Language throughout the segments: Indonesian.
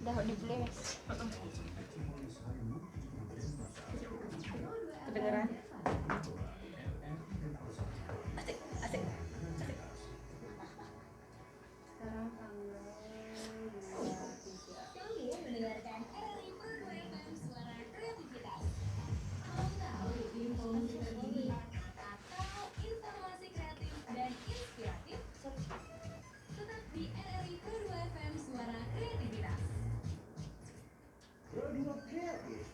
Udah di playlist. Kedengeran. Asik, asik, asik. Sekarang tanggal 23. Kalian mendengarkan RRI Pro 2 FM Suara Kreativitas. Mau tahu info musik terkini atau informasi kreatif dan inspiratif? Tetap di RRI Pro 2 FM Suara Kreativitas. Pro 2 Kreatif.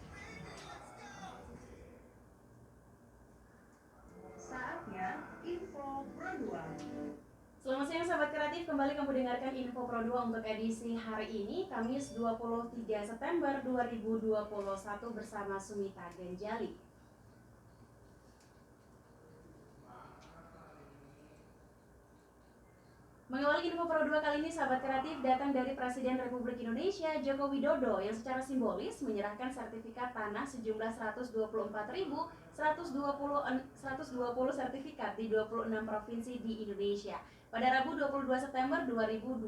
Saatnya info Pro 2. Selamat siang sahabat kreatif, kembali kamu dengarkan info Pro 2 untuk edisi hari ini, Kamis 23 September 2021 bersama Sumita Ganjali. Mengawali info Pro 2 kali ini, sahabat kreatif, datang dari Presiden Republik Indonesia Joko Widodo yang secara simbolis menyerahkan sertifikat tanah sejumlah 124.120 sertifikat di 26 provinsi di Indonesia pada Rabu 22 September 2021,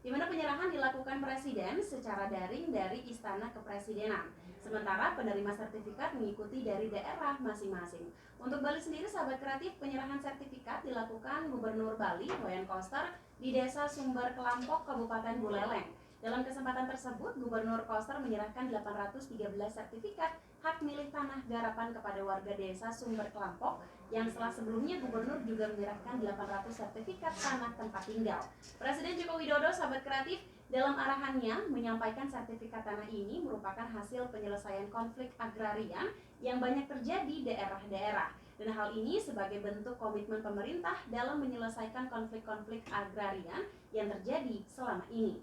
di mana penyerahan dilakukan Presiden secara daring dari Istana Kepresidenan. Sementara penerima sertifikat mengikuti dari daerah masing-masing. Untuk Bali sendiri, sahabat kreatif, penyerahan sertifikat dilakukan Gubernur Bali, Wayan Koster, di Desa Sumber Kelampok, Kabupaten Buleleng. Dalam kesempatan tersebut, Gubernur Koster menyerahkan 813 sertifikat hak milik tanah garapan kepada warga Desa Sumber Kelampok, yang setelah sebelumnya Gubernur juga menyerahkan 800 sertifikat tanah tempat tinggal. Presiden Joko Widodo, sahabat kreatif, dalam arahannya menyampaikan sertifikat tanah ini merupakan hasil penyelesaian konflik agrarian yang banyak terjadi di daerah-daerah. Dan hal ini sebagai bentuk komitmen pemerintah dalam menyelesaikan konflik-konflik agrarian yang terjadi selama ini.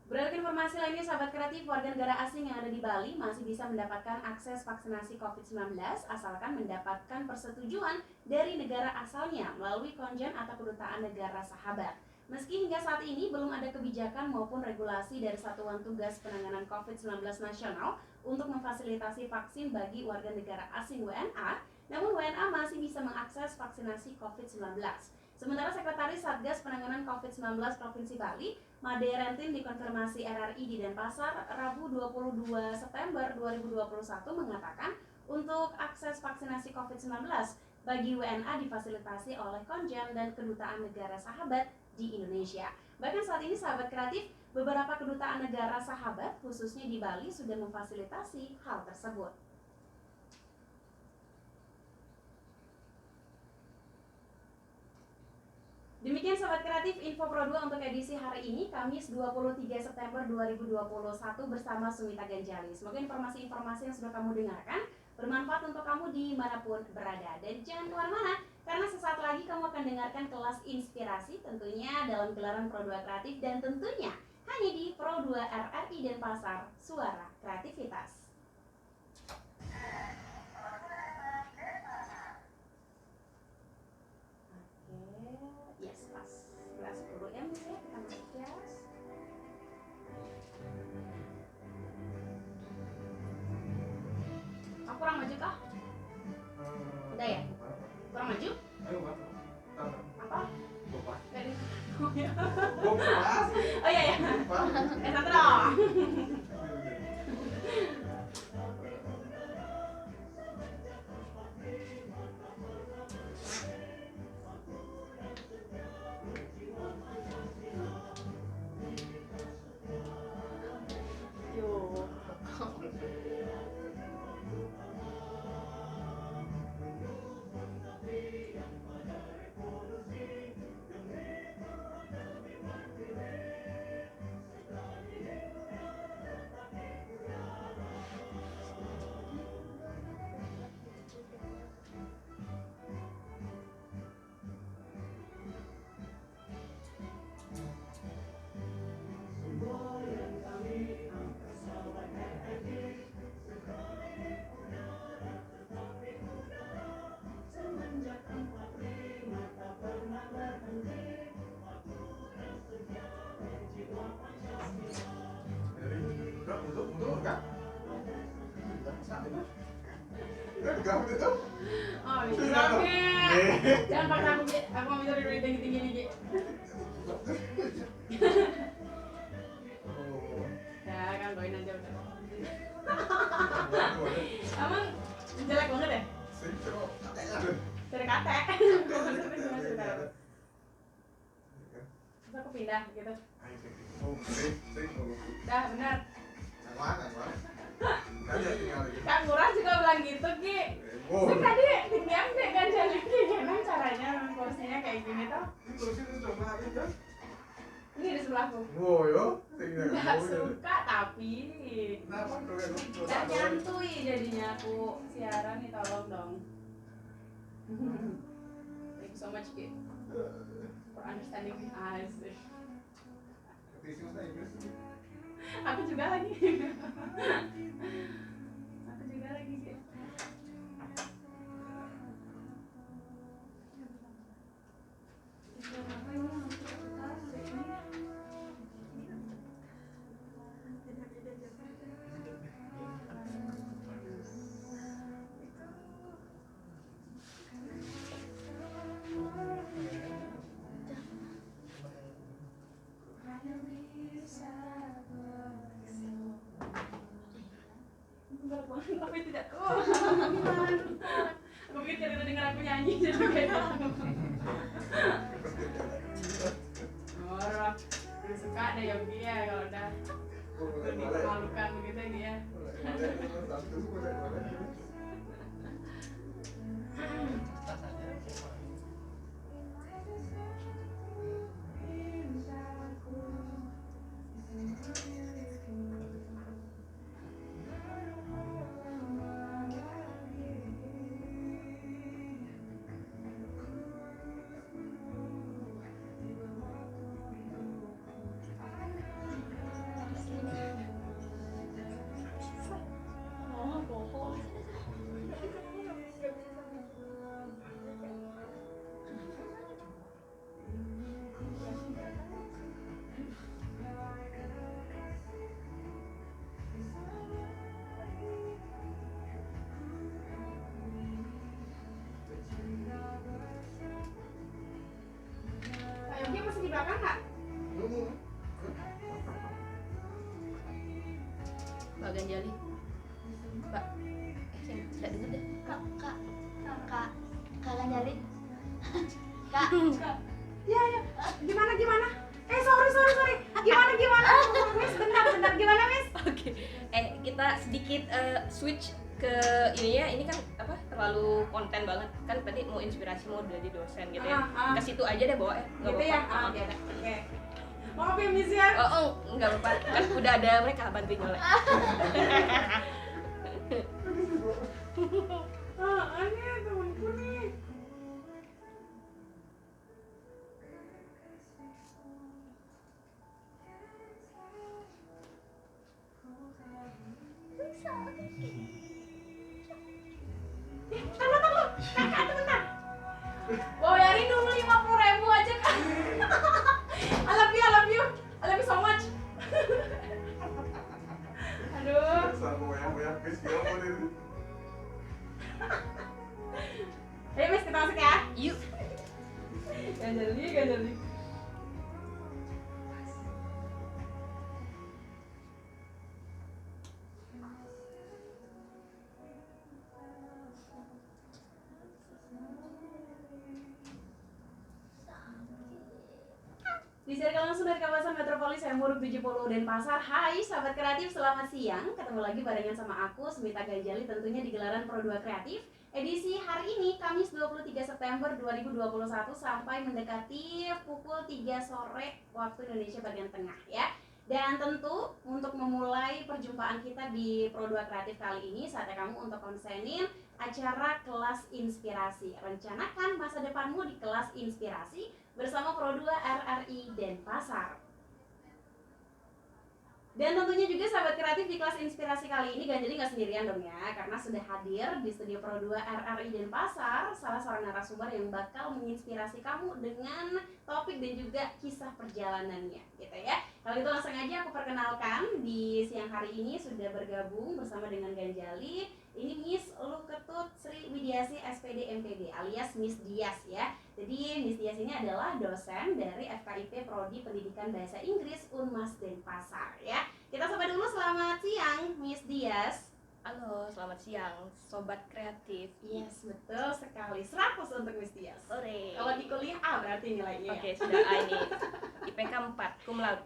Beralih ke informasi lainnya, sahabat kreatif, warga negara asing yang ada di Bali masih bisa mendapatkan akses vaksinasi COVID-19 asalkan mendapatkan persetujuan dari negara asalnya melalui konjen atau kedutaan negara sahabat. Meski hingga saat ini belum ada kebijakan maupun regulasi dari Satuan Tugas Penanganan COVID-19 Nasional untuk memfasilitasi vaksin bagi warga negara asing WNA, namun WNA masih bisa mengakses vaksinasi COVID-19. Sementara Sekretaris Satgas Penanganan COVID-19 Provinsi Bali, Made Rentin, dikonfirmasi RRI di Denpasar Rabu 22 September 2021 mengatakan untuk akses vaksinasi COVID-19 bagi WNA difasilitasi oleh konjen dan kedutaan negara sahabat di Indonesia. Bahkan saat ini, sahabat kreatif, beberapa kedutaan negara sahabat khususnya di Bali sudah memfasilitasi hal tersebut. Demikian sahabat kreatif, info Pro 2 untuk edisi hari ini, Kamis 23 September 2021 bersama Sumita Ganjali. Semoga informasi-informasi yang sudah kamu dengarkan bermanfaat untuk kamu dimanapun berada. Dan jangan kemana-mana, karena sesaat lagi kamu akan dengarkan kelas inspirasi tentunya dalam gelaran Pro 2 Kreatif dan tentunya hanya di Pro 2 RRI Denpasar, Suara Kreativitas. Yes, pas. Kelas 10 ya, Miss ya, kita masuk kelas. Oh, kurang maju kah? Udah ya? Kurang maju? Ayo, Pak. Apa? Bapak. Dari Bapak. Oh iya ya. Satu dong. Kamu itu. Oh, bisa Ge. Jangan paksa aku Ge. Aku mau bisa duduk tinggi-tinggi nih Ge. Oh. Ya kan doain aja udah. Waduh. Emang jelek banget ya? Sih, coba. Aduh. Dari kate. Terus aku pindah gitu. Ayo, oh, sih. Dah benar. Yang mana? Kan dia tinggal lagi. Kak Ngurah juga bilang gitu Ki. Oh. Sih tadi tinggal deh kan jalan gimana caranya posisinya kayak gini tuh. Terus itu coba aja. Ini di sebelahku. Wow, yo. Tinggal Nggak kamu. suka tapi Kenapa tuh ya? udah nyantui jadinya aku siaran nih tolong dong. Thank you so much Ki for understanding us. Tisu saya Inggris. Aku juga lagi. Aku juga lagi Ki. Berat banget tapi tidak kuat. Aku pikir cerita dengar aku nyanyi jadi kayak gitu. Orang udah suka deh Yogi ya kalau udah dipermalukan begitu ya. Pak Yogi masih di belakang nggak? Mbak Ganjali. Mbak. Tidak dengar deh. Kak Ganjali. Kak, Ya ya. Gimana? Sorry. Gimana? Miss bentar. Gimana Miss? Oke. Kita sedikit switch ke ininya. Ini kan apa? Terlalu konten banget. Kan tadi mau inspirasi mau jadi dosen gitu ya. Ke situ aja deh bawa ya. Nggak Gitu ya? apa-apa. Oke. Maaf ya Miss ya. Oh, enggak apa-apa. Kan udah ada mereka bantuin nyolek. Ini temanku nih. Tunggu. Kakak, bentar. Bayarin dulu 50.000 aja kan. I love you so much. Aduh. Ayo Miss kita masuk ya. Yuk. Ganjali. Disiarkan langsung dari kawasan metropolis Murug 70 Denpasar. Hai sahabat kreatif, selamat siang. Ketemu lagi barengan sama aku Smita Ganjali tentunya di gelaran Pro 2 Kreatif. Edisi hari ini Kamis 23 September 2021 sampai mendekati pukul 3 sore waktu Indonesia bagian tengah ya. Dan tentu untuk memulai perjumpaan kita di Pro 2 Kreatif kali ini saatnya kamu untuk konsenin acara kelas inspirasi. Rencanakan masa depanmu di kelas inspirasi bersama Pro 2 RRI Denpasar. Dan tentunya juga sahabat kreatif di kelas inspirasi kali ini Ganjeli nggak sendirian dong ya, karena sudah hadir di studio Pro 2 RRI Denpasar salah seorang narasumber yang bakal menginspirasi kamu dengan topik dan juga kisah perjalanannya gitu ya. Kalau gitu langsung aja aku perkenalkan, di siang hari ini sudah bergabung bersama dengan Ganjeli. Ini Miss Luketut Sri Widiasi SPD MPD alias Miss Dias ya. Jadi Miss Dias ini adalah dosen dari FKIP Prodi Pendidikan Bahasa Inggris Unmas Denpasar ya. Kita sapa dulu, selamat siang Miss Dias. Halo, selamat siang Sobat Kreatif. Yes, betul sekali. 100 untuk Miss Dias. Sore. Kalau di kuliah A berarti nilainya. Oke, sudah A ini. IPK 4, cum laude.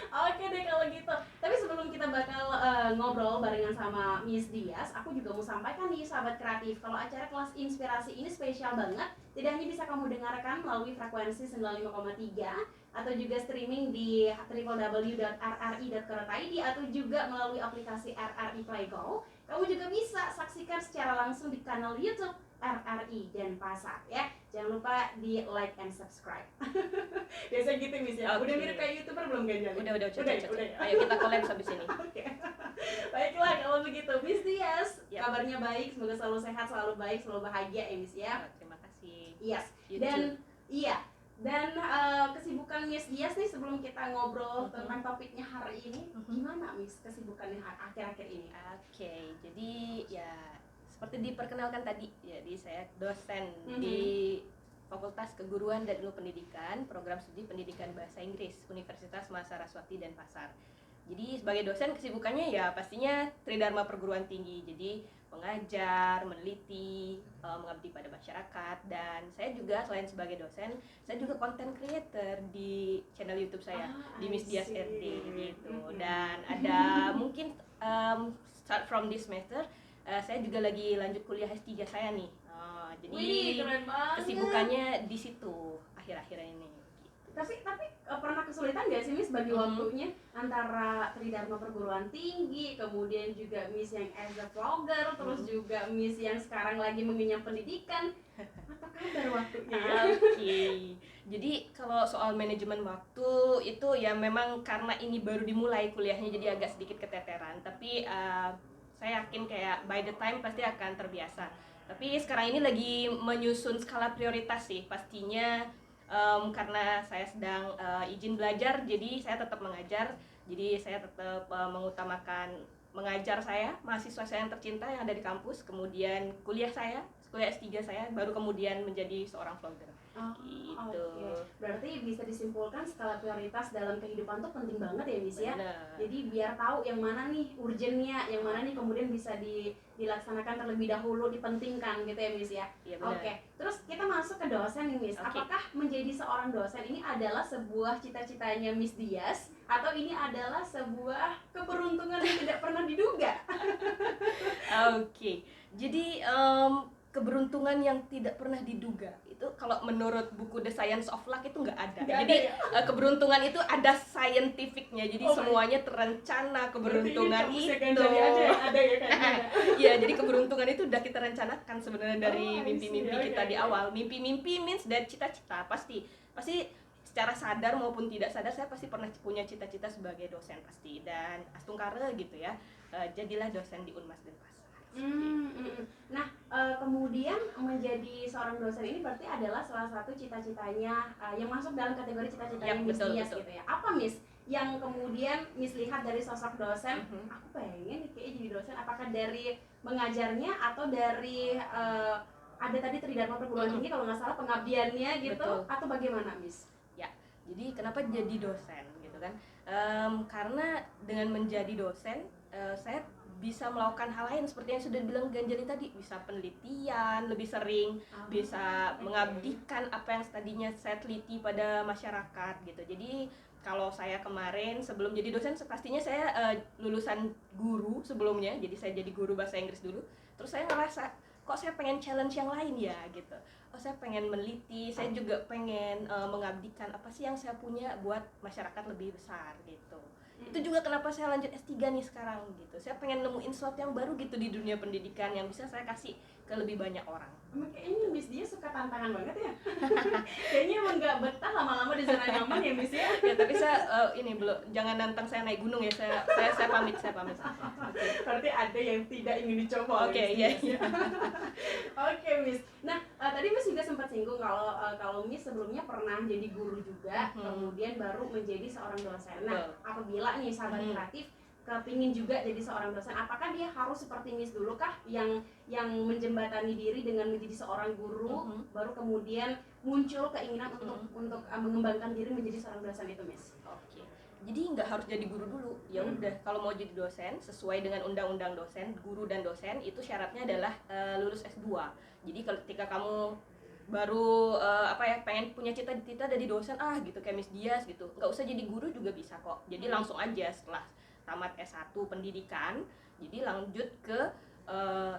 Oke deh kalau gitu. Tapi sebelum kita bakal ngobrol barengan sama Miss Dias, aku juga mau sampaikan nih sahabat kreatif, kalau acara kelas inspirasi ini spesial banget. Tidak hanya bisa kamu dengarkan melalui frekuensi 95,3 atau juga streaming di www.rri.co.id atau juga melalui aplikasi RRI Play Go. Kamu juga bisa saksikan secara langsung di kanal YouTube RRI Denpasar ya. Jangan lupa di like and subscribe. Biasa gitu Miss ya. Udah mirip kayak YouTuber belum Ganjeli? Udah, Udah. Ayo kita collab habis ini. Oke. Baiklah kalau begitu Miss Dias, Yap. kabarnya baik, semoga selalu sehat, selalu baik, selalu bahagia ya Miss ya. Terima kasih. Yes. You Dan kesibukan Miss Dias nih sebelum kita ngobrol tentang topiknya hari ini, gimana Miss kesibukannya akhir-akhir ini? Oke, jadi ya seperti diperkenalkan tadi, jadi saya dosen Mhm. di Fakultas Keguruan dan Ilmu Pendidikan, Program Studi Pendidikan Bahasa Inggris, Universitas Mahasiswati Denpasar. Jadi sebagai dosen kesibukannya ya pastinya Tridharma Perguruan Tinggi, jadi mengajar, meneliti, mengabdi pada masyarakat, dan saya juga selain sebagai dosen, saya juga content creator di channel YouTube saya di Miss Dias RD gitu. Dan ada mungkin start from this semester saya juga lagi lanjut kuliah S3 saya nih. Jadi Wih, keren banget. kesibukannya di situ akhir-akhir ini. Tapi pernah kesulitan gak sih Miss bagi waktunya antara Tridharma Perguruan Tinggi, kemudian juga Miss yang as a vlogger, terus juga Miss yang sekarang lagi mengenyam pendidikan? Apa kabar waktunya? Oke. Jadi kalau soal manajemen waktu itu ya memang karena ini baru dimulai kuliahnya jadi agak sedikit keteteran. Tapi saya yakin kayak by the time pasti akan terbiasa. Tapi sekarang ini lagi menyusun skala prioritas sih pastinya. Karena saya sedang izin belajar, jadi saya tetap mengajar. Jadi saya tetap mengutamakan mengajar saya, mahasiswa saya yang tercinta yang ada di kampus, kemudian kuliah S3 saya, baru kemudian menjadi seorang vlogger. Gitu. Oke. Berarti bisa disimpulkan skala prioritas dalam kehidupan tuh penting banget ya Miss ya. Benar. Jadi biar tahu yang mana nih urgennya, yang mana nih kemudian bisa dilaksanakan terlebih dahulu, dipentingkan gitu ya Miss ya. Iya, benar. Oke. Terus kita masuk ke dosen nih Miss. Oke. Apakah menjadi seorang dosen ini adalah sebuah cita-citanya Miss Dias atau ini adalah sebuah keberuntungan yang tidak pernah diduga? Oke. Jadi keberuntungan yang tidak pernah diduga itu kalau menurut buku The Science of Luck itu nggak ada. Nggak Jadi ada keberuntungan itu ada scientificnya. Jadi semuanya terencana keberuntungan itu. Ada ya kayaknya. Iya, jadi keberuntungan itu udah kita rencanakan sebenarnya dari I see. mimpi-mimpi kita Oke. di awal. Mimpi-mimpi means dari cita-cita pasti secara sadar maupun tidak sadar saya pasti pernah punya cita-cita sebagai dosen pasti, dan astungkara gitu ya. Jadilah dosen di Unmas Denpasar. Nah, kemudian menjadi seorang dosen ini berarti adalah salah satu cita-citanya yang masuk dalam kategori cita-citanya Yap, Miss betul, Dias betul. gitu ya. Apa Miss yang kemudian Miss lihat dari sosok dosen? Aku pengen nih kayaknya jadi dosen. Apakah dari mengajarnya atau dari ada tadi Tridharma Perguruan Tinggi kalau nggak salah pengabdiannya gitu, Betul. atau bagaimana Miss? Ya, jadi kenapa jadi dosen gitu kan? Karena dengan menjadi dosen saya bisa melakukan hal lain seperti yang sudah dibilang Ganjeli tadi, bisa penelitian lebih sering, bisa mengabdikan apa yang tadinya saya teliti pada masyarakat gitu. Jadi kalau saya kemarin sebelum jadi dosen pastinya saya lulusan guru sebelumnya, jadi saya jadi guru bahasa Inggris dulu. Terus saya ngerasa kok saya pengen challenge yang lain ya gitu. Oh, saya pengen meneliti, saya juga pengen mengabdikan apa sih yang saya punya buat masyarakat lebih besar gitu. Itu juga kenapa saya lanjut S3 nih sekarang gitu. Saya pengen nemuin sesuatu yang baru gitu di dunia pendidikan yang bisa saya kasih ke lebih banyak orang. Kayaknya Miss dia suka tantangan banget ya. Kayaknya emang nggak betah lama-lama di zona nyaman ya Miss ya. Ya tapi saya ini belum, jangan nantang saya naik gunung ya. Saya pamit. Berarti ada yang tidak ingin dicoba. Oke, oleh iya, Miss Dias, ya. Oke Miss. Nah tadi Miss juga sempat singgung kalau Miss sebelumnya pernah jadi guru juga, kemudian baru menjadi seorang dosen. Nah apabila nih sahabat kreatif kepingin juga jadi seorang dosen, apakah dia harus seperti Miss dulu kah yang menjembatani diri dengan menjadi seorang guru, baru kemudian muncul keinginan untuk mengembangkan diri menjadi seorang dosen itu Miss? Oke. Jadi nggak harus jadi guru dulu. Ya udah, kalau mau jadi dosen sesuai dengan undang-undang dosen, guru dan dosen itu syaratnya adalah lulus S2. Jadi ketika kamu baru pengen punya cita-cita dari dosen gitu kayak Miss Dias gitu, nggak usah jadi guru juga bisa kok. Jadi langsung aja setelah tamat S1 pendidikan, jadi lanjut ke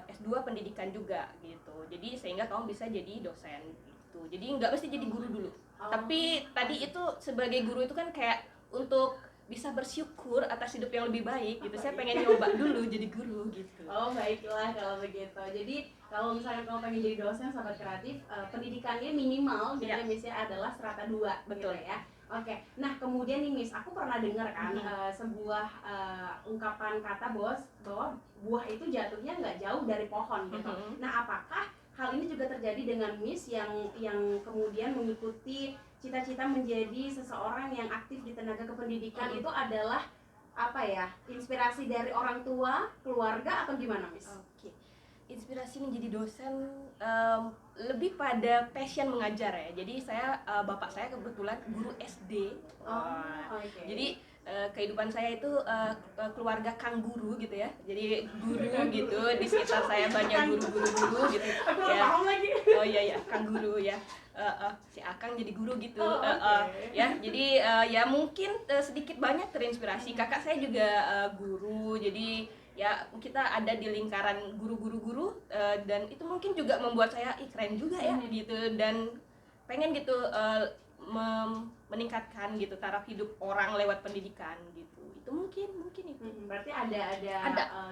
S2 pendidikan juga gitu. Jadi sehingga kamu bisa jadi dosen gitu. Jadi nggak mesti jadi guru dulu. Tapi tadi itu sebagai guru itu kan kayak untuk bisa bersyukur atas hidup yang lebih baik gitu. Saya pengen nyoba dulu jadi guru gitu. Oh baiklah kalau begitu. Jadi kalau misalnya kamu pengen jadi dosen sahabat kreatif, pendidikannya minimal gitu ya Miss ya adalah strata 2 Betul. gitu ya. Oke, nah kemudian nih Miss, aku pernah dengar kan sebuah ungkapan kata bahwa buah itu jatuhnya nggak jauh dari pohon gitu. Nah apakah hal ini juga terjadi dengan Miss yang kemudian mengikuti cita-cita menjadi seseorang yang aktif di tenaga kependidikan itu adalah apa ya, inspirasi dari orang tua, keluarga atau gimana Miss? Oke. Inspirasi menjadi dosen lebih pada passion mengajar ya. Jadi bapak saya kebetulan guru SD. Okay. Jadi kehidupan saya itu keluarga kang guru gitu ya. Jadi guru gitu, di sekitar saya banyak guru-guru gitu. Aku nggak paham lagi. Oh iya kang guru ya. Si Akang jadi guru gitu. Ya, jadi ya mungkin sedikit banyak terinspirasi. Kakak saya juga guru. Jadi ya kita ada di lingkaran guru-guru dan itu mungkin juga membuat saya keren juga ya gitu, dan pengen gitu meningkatkan gitu taraf hidup orang lewat pendidikan gitu. Itu mungkin itu. Berarti ada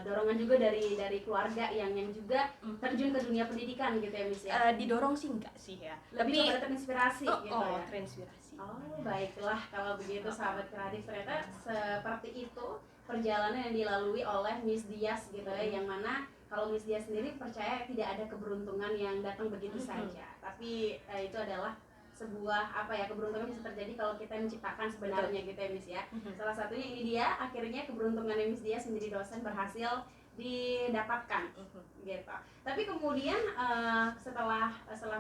dorongan juga dari keluarga yang juga terjun ke dunia pendidikan gitu ya Miss ya? Didorong sih enggak sih ya, lebih kepada terinspirasi gitu ya? Terinspirasi. Oh baiklah kalau begitu sahabat kreatif, ternyata seperti itu perjalanan yang dilalui oleh Miss Dias gitu ya, yang mana kalau Miss Dias sendiri percaya tidak ada keberuntungan yang datang begitu saja, tapi itu adalah sebuah keberuntungan bisa terjadi kalau kita menciptakan sebenarnya gitu ya Miss ya. Salah satunya ini dia, akhirnya keberuntungan Miss Dias menjadi dosen berhasil didapatkan gitu. Tapi kemudian setelah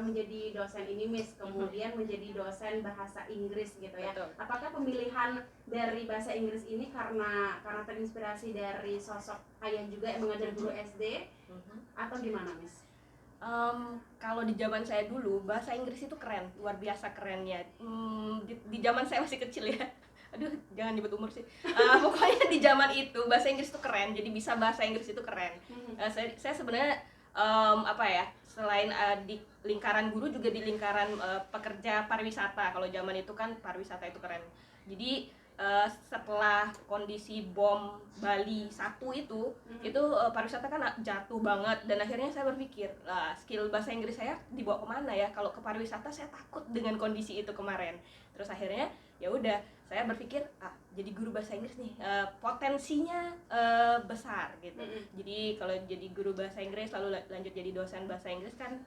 menjadi dosen ini Miss, kemudian menjadi dosen bahasa Inggris gitu ya. Betul. Apakah pemilihan dari bahasa Inggris ini karena terinspirasi dari sosok ayah juga yang mengajar guru SD atau gimana Miss? Kalau di zaman saya dulu bahasa Inggris itu keren, luar biasa kerennya. Di zaman saya masih kecil ya. Aduh, jangan nyebut umur sih. Pokoknya di zaman itu bahasa Inggris itu keren. Jadi bisa bahasa Inggris itu keren. Saya sebenarnya selain di lingkaran guru juga di lingkaran pekerja pariwisata. Kalau zaman itu kan pariwisata itu keren. Jadi setelah kondisi bom Bali 1 itu pariwisata kan jatuh banget, dan akhirnya saya berpikir skill bahasa Inggris saya dibawa kemana ya, kalau ke pariwisata saya takut dengan kondisi itu kemarin. Terus akhirnya ya udah saya berpikir jadi guru bahasa Inggris nih potensinya besar gitu. Jadi kalau jadi guru bahasa Inggris lalu lanjut jadi dosen bahasa Inggris kan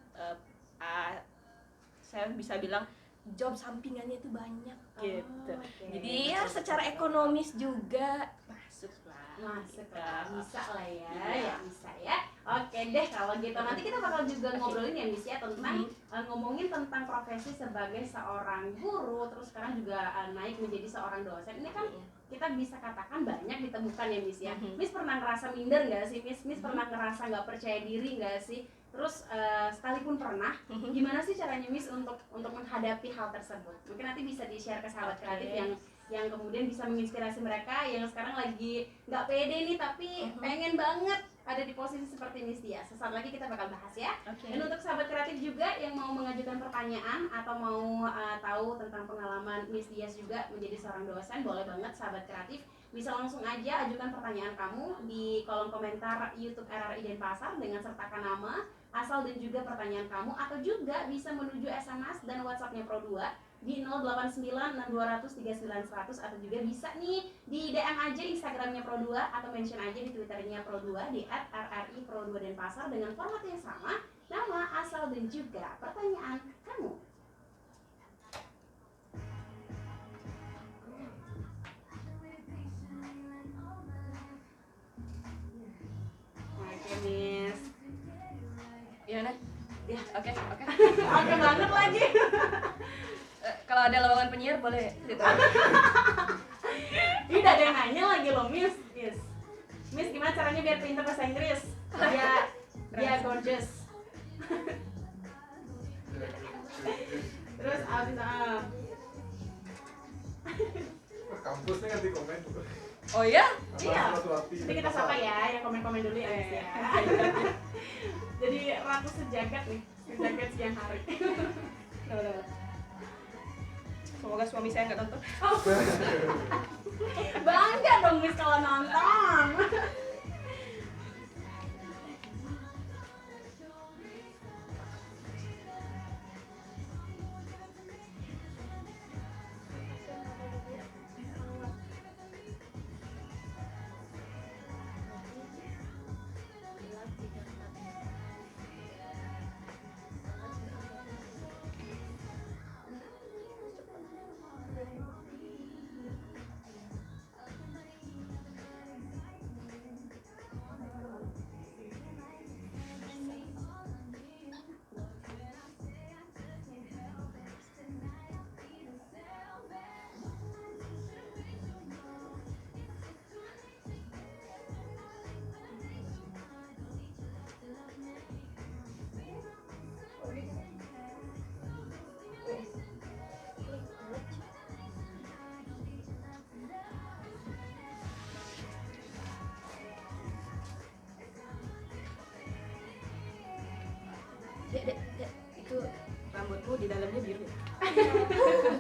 saya bisa bilang job sampingannya itu banyak gitu. Jadi ya secara ekonomis juga masuk lah, bisa lah ya, bisa ya. Oke deh kalau gitu, nanti kita bakal juga ngobrolin ya Miss ya tentang ngomongin tentang profesi sebagai seorang guru, terus sekarang juga naik menjadi seorang dosen. Ini kan kita bisa katakan banyak ditemukan ya Miss ya. Miss pernah ngerasa minder nggak sih Miss pernah ngerasa nggak percaya diri nggak sih? Terus sekalipun pernah, gimana sih caranya Miss untuk menghadapi hal tersebut? Mungkin nanti bisa di-share ke sahabat kreatif yang kemudian bisa menginspirasi mereka yang sekarang lagi nggak pede nih tapi pengen banget ada di posisi seperti Miss Dias. Sesaat lagi kita bakal bahas ya. Dan untuk sahabat kreatif juga yang mau mengajukan pertanyaan atau mau tahu tentang pengalaman Miss Dias juga menjadi seorang dosen, boleh banget sahabat kreatif Bisa langsung aja ajukan pertanyaan kamu di kolom komentar YouTube RRI Denpasar dengan sertakan nama, asal dan juga pertanyaan kamu, atau juga bisa menuju SMS dan WhatsApp-nya Pro 2 di 089620039100, atau juga bisa nih di DM aja Instagramnya Pro 2 atau mention aja di Twitternya Pro 2 di @rri_pro2 Denpasar dengan format yang sama, nama, asal dan juga pertanyaan kamu. Oke, Miss. Gimana? Ya. Oke. Oke banget lagi. Kalau ada lowongan penyiar boleh gitu. Ini udah ada yang nanya lagi loh, Miss. Miss, gimana caranya biar pintar bahasa Inggris? Dia gorgeous. Terus abis Kampusnya ganti komen tuh. Oh ya? Iya. Suatu-suatu. Nanti kita sapa ya, yang komen-komen dulu ya, Miss ya. Jadi ratu sejagat nih, sejagat siang hari. Udah. Semoga suami saya nggak nonton. Bangga dong Miss kalau nonton. Dek, itu rambutmu di dalamnya biru ya?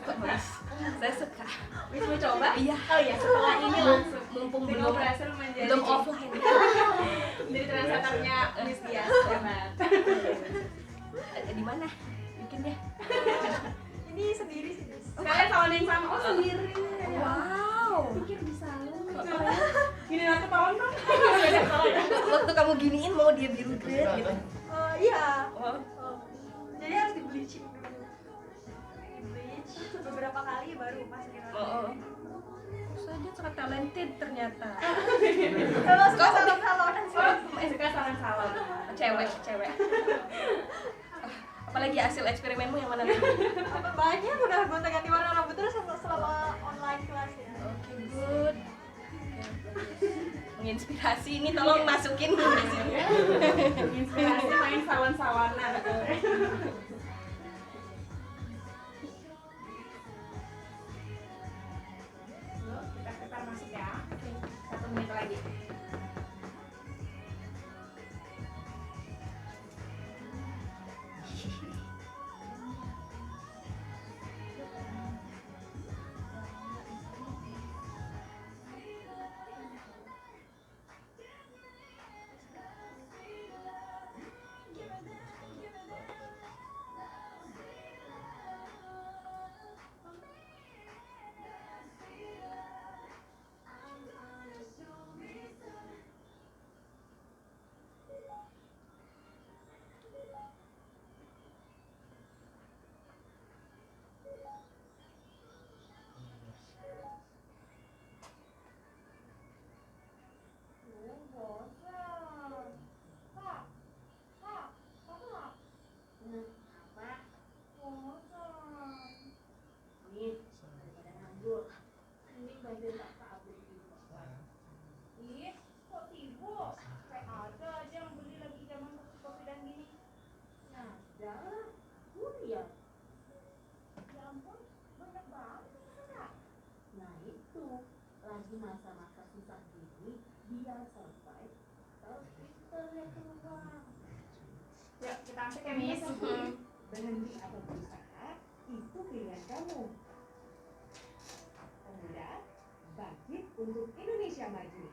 Kok bagus? Saya suka. Miss mau coba? Iya. Oh iya, setelah ini langsung Mumpung Tino belum berhasil menjadi belum offline. jadi translatornya Miss Dias. Hebat. Di mana? Bikinnya? Ini sendiri sih. Sekalian salon yang sama. Oh sendiri. Wow. Pikir bisa lu. Gini aku tolong dong. Beda salon ya. Waktu kamu giniin mau dia biru grade gitu. Iya. Oh. Jadi harus di bleaching dulu. Di bleach beberapa kali baru masukin Oh. rambut. Saja sangat talented ternyata. Kalau suka salon-salon Suka salon-salon. Cewek. Apalagi hasil eksperimenmu yang mana lagi? banyak udah gonta-ganti warna rambut terus selama online kelas ya. Oke, good. Menginspirasi ini tolong masukin di sini. Inspirasi main salon-salonan. Kita masuk ya. 1 menit lagi. Lagi masa-masa susah gini, biar sampai terus internet keluar. Yuk, kita masuk ya, Miss. Berhenti atau berusaha, itu pilihan kamu. Pemuda, bangkit, untuk Indonesia maju.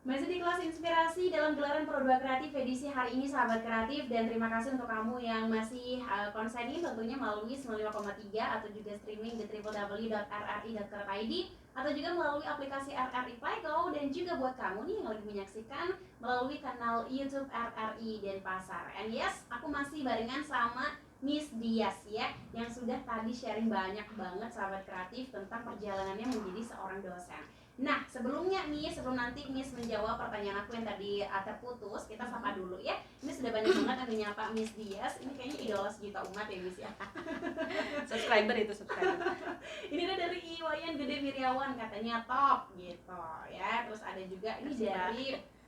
Masih di kelas inspirasi dalam gelaran Pro 2 Kreatif edisi hari ini sahabat kreatif, dan terima kasih untuk kamu yang masih konsenin tentunya melalui 95,3 atau juga streaming di www.rri.co.id atau juga melalui aplikasi RRI Playgo, dan juga buat kamu nih yang lagi menyaksikan melalui kanal YouTube RRI Denpasar. And yes, aku masih barengan sama Miss Dias ya, yang sudah tadi sharing banyak banget sahabat kreatif tentang perjalanannya menjadi seorang dosen. Nah, sebelumnya nih, sebelum nanti Miss menjawab pertanyaan aku yang tadi terputus, kita sapa dulu ya. Ini sudah banyak banget yang menyapa Miss Dias. Ini kayaknya idola sejuta umat ya Miss ya. Subscriber itu subscriber. Ini ada dari Iwayan Gede Wiryawan, katanya top gitu ya. Terus ada juga ini dari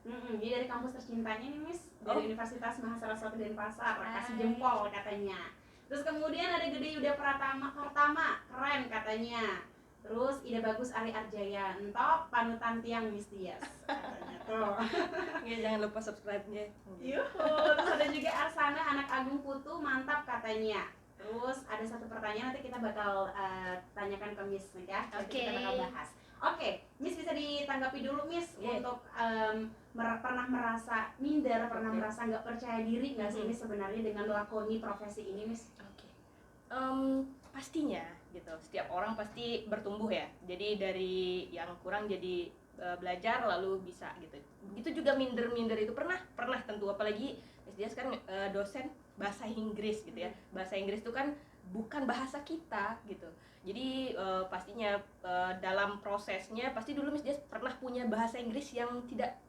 ini dari kampus tercintanya nih Miss, dari Universitas Mahasiswa Denpasar. Kasih jempol katanya. Terus kemudian ada Gede Yuda Pratama, keren katanya. Terus Ida Bagus Ari Arjaya, entop panutan tiang Miss Dias katanya tuh. Ya, jangan lupa subscribe-nya. Yuhu. Terus ada juga Arsana anak Agung Putu, mantap katanya. Terus ada satu pertanyaan nanti kita bakal tanyakan ke Miss ya. Nanti Oke. kita bakal bahas. Oke, Miss bisa ditanggapi dulu Miss untuk pernah merasa minder, pernah merasa nggak percaya diri nggak sih Miss sebenarnya dengan melakoni profesi ini Miss? Oke. Pastinya gitu. Setiap orang pasti bertumbuh ya. Jadi dari yang kurang jadi belajar lalu bisa gitu. Begitu juga minder-minder itu pernah tentu, apalagi dia sekarang dosen bahasa Inggris gitu ya. Bahasa Inggris itu kan bukan bahasa kita gitu. Jadi pastinya dalam prosesnya pasti dulu Miss Dias pernah punya bahasa Inggris yang tidak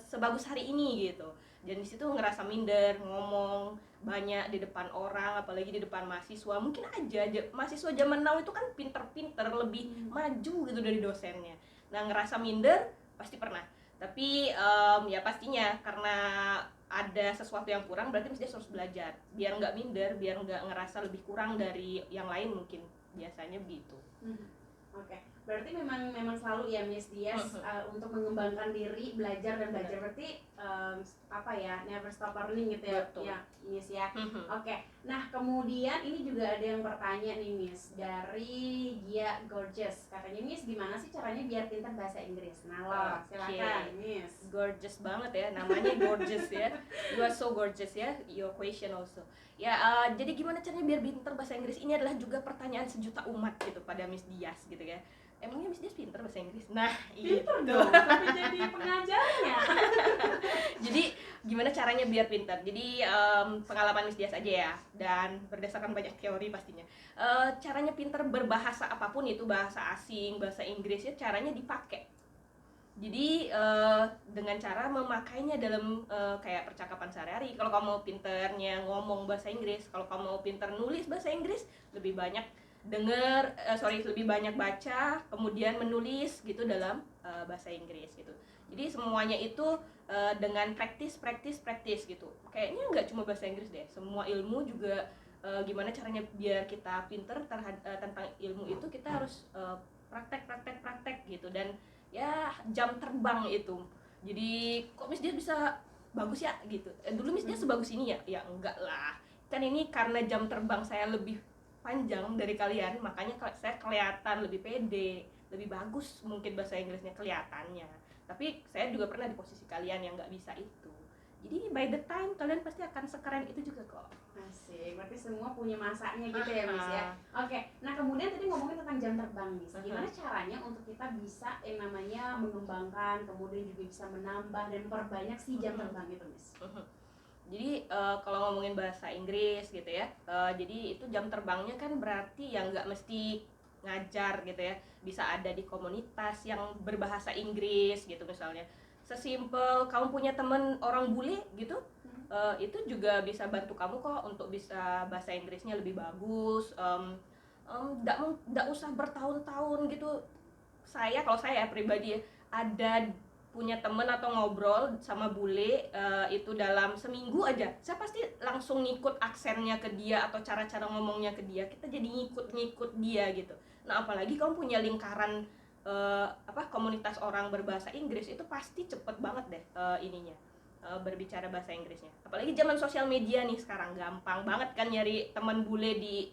sebagus hari ini gitu. Dan di situ ngerasa minder, ngomong banyak di depan orang, apalagi di depan mahasiswa. Mungkin aja mahasiswa zaman now itu kan pinter-pinter, lebih maju gitu dari dosennya. Nah, ngerasa minder pasti pernah. Tapi ya pastinya karena ada sesuatu yang kurang, berarti Miss Dias harus belajar biar nggak minder, biar nggak ngerasa lebih kurang dari yang lain, mungkin biasanya begitu. Oke, berarti memang selalu ya Miss Dias untuk mengembangkan diri, belajar dan belajar. Berarti apa ya, never stop learning gitu ya. Betul. Ya Miss ya. Oke, nah kemudian ini juga ada yang bertanya nih Miss, dari Gia Gorgeous. Katanya Miss, gimana sih caranya biar pintar bahasa Inggris? Nah lo, silakan Miss. Gorgeous banget ya, namanya gorgeous ya. You are so gorgeous ya, your question also. Ya, jadi gimana caranya biar pintar bahasa Inggris? Ini adalah juga pertanyaan sejuta umat gitu pada Miss Dias gitu ya. Emangnya Miss Dias pintar bahasa Inggris? Nah, Pintar itu. dong, tapi jadi pengajarnya. Jadi gimana caranya biar pintar? Jadi pengalaman Miss Dias aja ya, dan berdasarkan banyak teori pastinya. Caranya pintar berbahasa apapun itu, bahasa asing, bahasa Inggris ya, caranya dipakai. Jadi dengan cara memakainya dalam kayak percakapan sehari-hari. Kalau kamu mau pinternya ngomong bahasa Inggris, kalau kamu mau pinter nulis bahasa Inggris, lebih banyak lebih banyak baca, kemudian menulis gitu dalam bahasa Inggris gitu. Jadi semuanya itu dengan praktis gitu. Kayaknya nggak cuma bahasa Inggris deh, semua ilmu juga gimana caranya biar kita pinter tentang ilmu itu, kita harus praktek gitu. Dan ya jam terbang itu, jadi kok Miss Dias bisa bagus ya gitu, dulu Miss Dias sebagus ini ya enggak lah, kan ini karena jam terbang saya lebih panjang dari kalian, makanya saya kelihatan lebih pede, lebih bagus mungkin bahasa Inggrisnya kelihatannya. Tapi saya juga pernah di posisi kalian yang nggak bisa itu, jadi by the time kalian pasti akan sekeren itu juga kok. Asik, berarti semua punya masanya gitu ya Miss ya. Oke, nah kemudian tadi ngomongin tentang jam terbang Miss. Gimana caranya untuk kita bisa yang namanya mengembangkan, kemudian juga bisa menambah dan memperbanyak si jam terbang itu Miss? Jadi kalau ngomongin bahasa Inggris gitu ya, jadi itu jam terbangnya kan berarti yang nggak mesti ngajar gitu ya, bisa ada di komunitas yang berbahasa Inggris gitu misalnya. Sesimpel kamu punya temen orang bule gitu, itu juga bisa bantu kamu kok untuk bisa bahasa Inggrisnya lebih bagus. Nggak usah bertahun-tahun gitu. Kalau saya pribadi ya, ada punya temen atau ngobrol sama bule itu dalam seminggu aja, saya pasti langsung ngikut aksennya ke dia atau cara-cara ngomongnya ke dia, kita jadi ngikut dia gitu. Nah apalagi kamu punya lingkaran komunitas orang berbahasa Inggris itu pasti cepet banget deh berbicara bahasa Inggrisnya. Apalagi zaman sosial media nih sekarang, gampang banget kan nyari teman bule di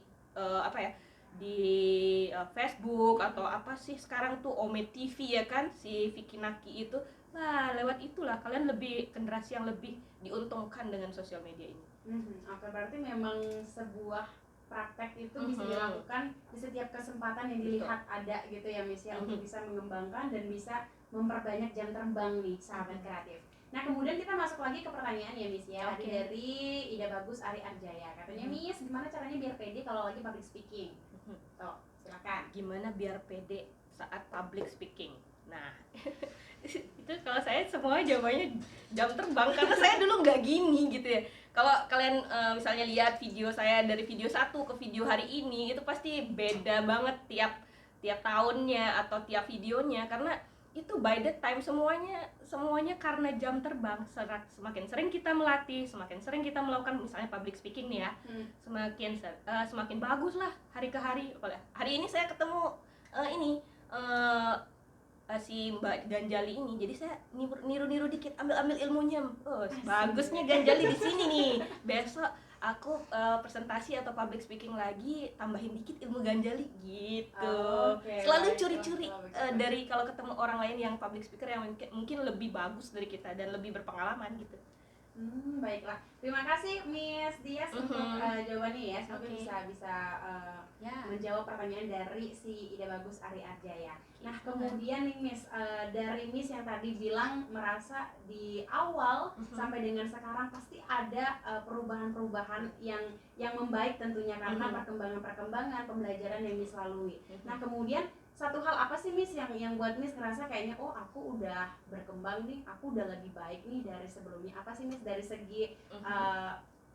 Facebook atau apa sih sekarang tuh Ome TV ya kan, si Vicky Naki itu. Wah, lewat itulah kalian lebih generasi yang lebih diuntungkan dengan sosial media ini. Oke, berarti memang sebuah praktek itu bisa dilakukan di setiap kesempatan yang dilihat ada gitu ya Miss ya, untuk bisa mengembangkan dan bisa memperbanyak jam terbang nih sahabat kreatif. Nah, kemudian kita masuk lagi ke pertanyaan ya Miss ya. Tadi dari Ida Bagus Ari Arjaya. Katanya Miss, gimana caranya biar pede kalau lagi public speaking? Tuh, silakan. Gimana biar pede saat public speaking? Nah, itu kalau saya semua jawabannya jam terbang, karena saya dulu nggak gini gitu ya. Kalau kalian misalnya lihat video saya dari video 1 ke video hari ini, itu pasti beda banget tiap tahunnya atau tiap videonya, karena itu by the time semuanya karena jam terbang. Semakin sering kita melatih, semakin sering kita melakukan misalnya public speaking nih ya, semakin bagus lah hari ke hari. Hari ini saya ketemu si Mbak Ganjali ini, jadi saya niru dikit, ambil ilmunya. Bagusnya Ganjali di sini nih. Besok aku presentasi atau public speaking lagi, tambahin dikit ilmu Ganjali gitu. Selalu curi-curi dari kalau ketemu orang lain yang public speaker yang mungkin lebih bagus dari kita dan lebih berpengalaman gitu. Baiklah, terima kasih Miss Dias untuk jawabannya ya. Semoga bisa menjawab pertanyaan dari si Ida Bagus Ari Arjaya. Nah, kemudian nih Miss, dari Miss yang tadi bilang merasa di awal sampai dengan sekarang pasti ada perubahan-perubahan yang membaik tentunya karena perkembangan pembelajaran yang Miss lalui. Nah, kemudian satu hal apa sih Miss yang buat Miss ngerasa kayaknya aku udah berkembang nih, aku udah lebih baik nih dari sebelumnya? Apa sih Miss, dari segi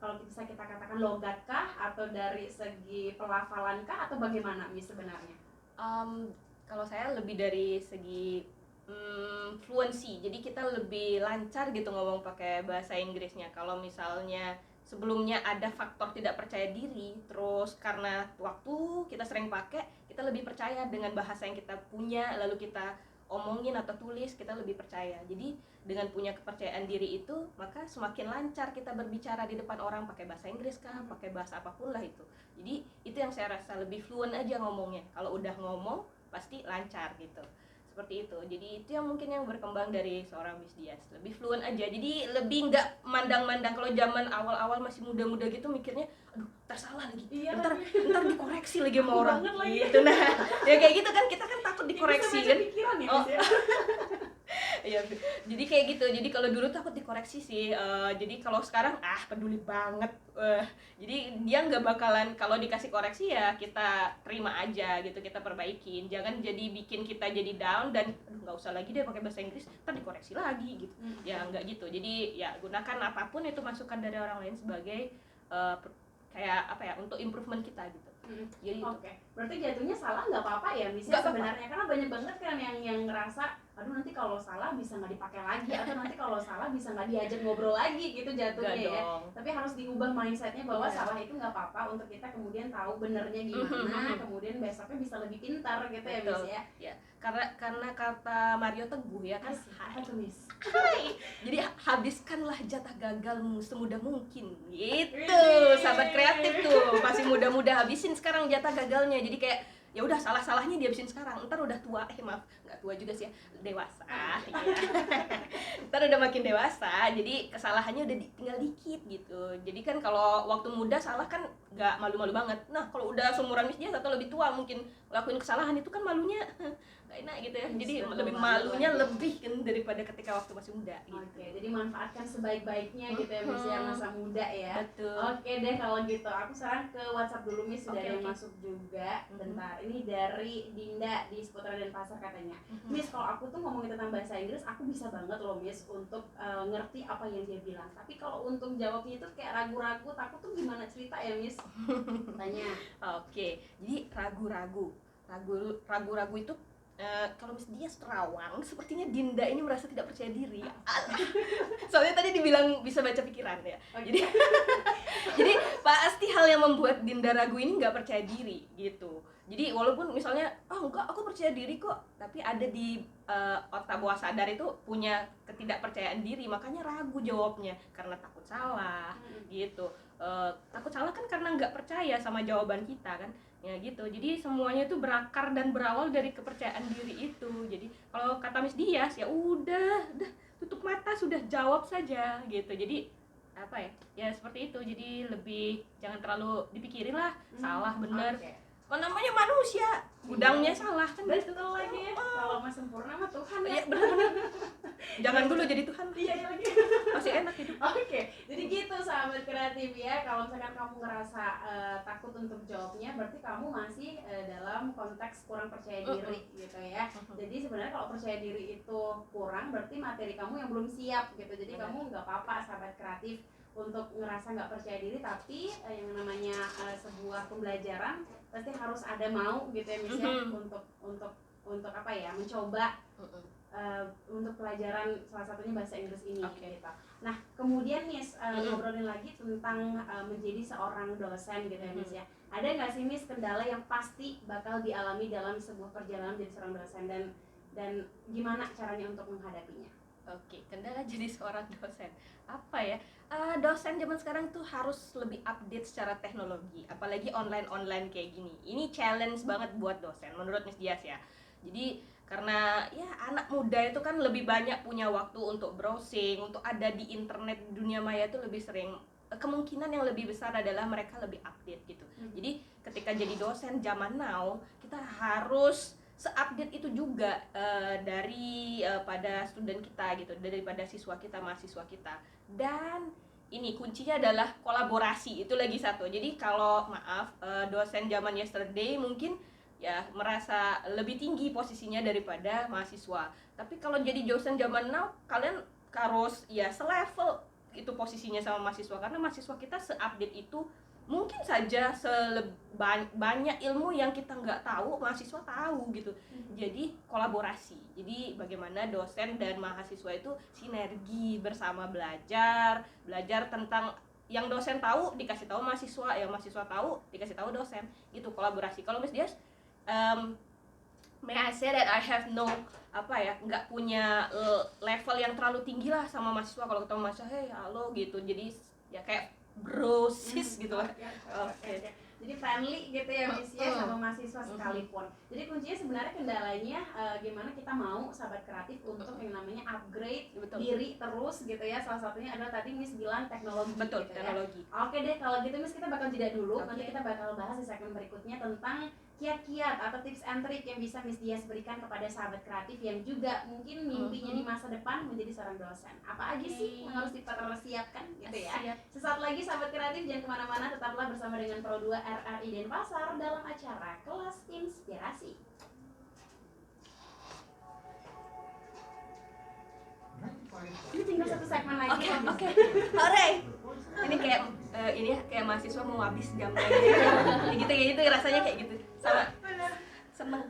kalau bisa kita katakan logat kah, atau dari segi pelafalan kah, atau bagaimana Miss sebenarnya? Kalau saya lebih dari segi fluency, jadi kita lebih lancar gitu ngomong pakai bahasa Inggrisnya. Kalau misalnya sebelumnya ada faktor tidak percaya diri, terus karena waktu kita sering pakai, kita lebih percaya dengan bahasa yang kita punya, lalu kita omongin atau tulis, kita lebih percaya. Jadi dengan punya kepercayaan diri itu, maka semakin lancar kita berbicara di depan orang pakai bahasa Inggris kah, pakai bahasa apapun lah itu. Jadi itu yang saya rasa lebih fluent aja ngomongnya. Kalau udah ngomong pasti lancar gitu. Seperti itu. Jadi itu yang mungkin yang berkembang dari seorang Miss Dias, lebih fluent aja. Jadi lebih nggak mandang-mandang. Kalau zaman awal-awal masih muda-muda gitu mikirnya, aduh tersalah lagi, ntar dikoreksi lagi sama orang gitu. Nah ya kayak gitu kan, kita kan takut dikoreksi kan. Iya, jadi kayak gitu. Jadi kalau dulu takut dikoreksi sih. Jadi kalau sekarang peduli banget. Jadi dia nggak bakalan, kalau dikasih koreksi ya kita terima aja gitu, kita perbaikin. Jangan jadi bikin kita jadi down dan nggak usah lagi deh pakai bahasa Inggris, ntar dikoreksi lagi gitu. Ya nggak gitu. Jadi ya gunakan apapun itu masukan dari orang lain sebagai untuk improvement kita gitu. Jadi berarti jatuhnya salah nggak apa-apa ya Miss sebenarnya, karena banyak banget kan yang ngerasa aduh nanti kalau salah bisa nggak dipakai lagi, atau nanti kalau salah bisa nggak diajak ngobrol lagi gitu jatuhnya ya. Tapi harus diubah mindsetnya bahwa salah itu nggak apa-apa, untuk kita kemudian tahu benernya gimana, kemudian besoknya bisa lebih pintar gitu. Betul. Ya Miss ya. Ya, karena kata Mario Teguh ya kan, Miss. Jadi habiskanlah jatah gagalmu semudah mungkin gitu. Sahabat kreatif tuh masih muda-muda, habisin sekarang jatah gagalnya. Jadi kayak ya udah, salah-salahnya dihabisin sekarang, ntar udah tua, maaf nggak tua juga sih ya, dewasa ya. Ntar udah makin dewasa, jadi kesalahannya udah tinggal dikit gitu. Jadi kan kalau waktu muda salah kan nggak malu-malu banget. Nah kalau udah seumuran Miss Dias atau lebih tua mungkin ngelakuin kesalahan itu kan malunya nggak enak gitu ya. Jadi lebih malunya lebih kan daripada ketika waktu masih muda gitu. Jadi manfaatkan sebaik-baiknya gitu ya Miss ya, masa muda ya. Betul. Oke deh kalau gitu, aku sekarang ke WhatsApp dulu Miss, sudah yang masuk juga. Bentar, ini dari Dinda di Seputar Denpasar katanya. Miss, kalau aku tuh ngomongin tentang bahasa Inggris, aku bisa banget loh Miss untuk ngerti apa yang dia bilang. Tapi kalau untuk jawabnya itu kayak ragu-ragu, takut tuh gimana cerita ya Miss? Tanya. Oke, jadi ragu-ragu itu kalau Miss Dias terawang, sepertinya Dinda ini merasa tidak percaya diri. Soalnya tadi dibilang bisa baca pikiran ya. Jadi pasti hal yang membuat Dinda ragu ini nggak percaya diri gitu. Jadi walaupun misalnya enggak, aku percaya diri kok, tapi ada di otak bawah sadar itu punya ketidakpercayaan diri, makanya ragu jawabnya karena takut salah gitu. Takut salah kan karena nggak percaya sama jawaban kita kan, ya gitu. Jadi semuanya itu berakar dan berawal dari kepercayaan diri itu. Jadi kalau kata Miss Dias ya udah tutup mata, sudah jawab saja gitu. Jadi apa ya seperti itu. Jadi lebih jangan terlalu dipikirin lah salah benar. Oke. Kan namanya manusia, gudangnya salah kan gitu. Betul lagi. Kalau mah sempurna mah Tuhan ya. Iya benar. Jangan dulu jadi Tuhan. Iya lagi. Masih enak hidup. Oke, jadi gitu sahabat kreatif ya. Kalau misalkan kamu ngerasa takut untuk jawabnya, berarti kamu masih dalam konteks kurang percaya diri gitu ya. Jadi sebenarnya kalau percaya diri itu kurang, berarti materi kamu yang belum siap gitu. Jadi Benar. kamu nggak apa-apa sahabat kreatif untuk ngerasa nggak percaya diri, tapi yang namanya sebuah pembelajaran pasti harus ada mau gitu ya Miss ya, untuk apa ya, mencoba untuk pelajaran salah satunya bahasa Inggris ini gitu. Nah kemudian Miss ngobrolin lagi tentang menjadi seorang dosen gitu ya Miss ya. Ada nggak sih Miss kendala yang pasti bakal dialami dalam sebuah perjalanan jadi seorang dosen, dan gimana caranya untuk menghadapinya? Oke, kendala jadi seorang dosen apa ya? Dosen zaman sekarang tuh harus lebih update secara teknologi, apalagi online kayak gini. Ini challenge banget buat dosen menurut Miss Dias ya. Jadi karena ya anak muda itu kan lebih banyak punya waktu untuk browsing, untuk ada di internet, di dunia maya itu lebih sering. Kemungkinan yang lebih besar adalah mereka lebih update gitu. Jadi ketika jadi dosen zaman now, kita harus seupdate itu juga dari pada student kita gitu, daripada siswa kita, mahasiswa kita. Dan ini kuncinya adalah kolaborasi, itu lagi satu. Jadi kalau maaf dosen zaman yesterday mungkin ya merasa lebih tinggi posisinya daripada mahasiswa. Tapi kalau jadi dosen zaman now, kalian harus ya selevel itu posisinya sama mahasiswa, karena mahasiswa kita seupdate itu. Mungkin saja banyak ilmu yang kita nggak tahu, mahasiswa tahu gitu. Jadi kolaborasi. Jadi bagaimana dosen dan mahasiswa itu sinergi bersama, belajar tentang yang dosen tahu dikasih tahu mahasiswa, yang mahasiswa tahu dikasih tahu dosen. Gitu kolaborasi. Kalau Miss Dias, may I say that I have no nggak punya level yang terlalu tinggi lah sama mahasiswa. Kalau ketemu mahasiswa, hey halo gitu. Jadi ya kayak bro sis gitu lah. Oke. Jadi friendly gitu ya Miss ya sama mahasiswa sekalipun. Jadi kuncinya sebenarnya kendalanya gimana kita mau sahabat kreatif untuk yang namanya upgrade diri terus gitu ya. Salah satunya adalah tadi Miss bilang teknologi. Betul, gitu teknologi. Ya. Oke deh, kalau gitu Miss kita bakal jeda dulu. Nanti kita bakal bahas di segmen berikutnya tentang kiat-kiat atau tips and trick yang bisa Miss Dias berikan kepada sahabat kreatif yang juga mungkin mimpinya di masa depan menjadi seorang dosen. Apa aja sih yang harus dipersiapkan gitu ya. Sesaat lagi sahabat kreatif jangan kemana-mana, tetaplah bersama dengan Pro 2 RRI Denpasar dalam acara Kelas Inspirasi. Ini tinggal satu segmen lagi. Oke. Hore. Ini kayak mahasiswa mau habis jam kayak gitu rasanya kayak gitu. Sama. Seneng.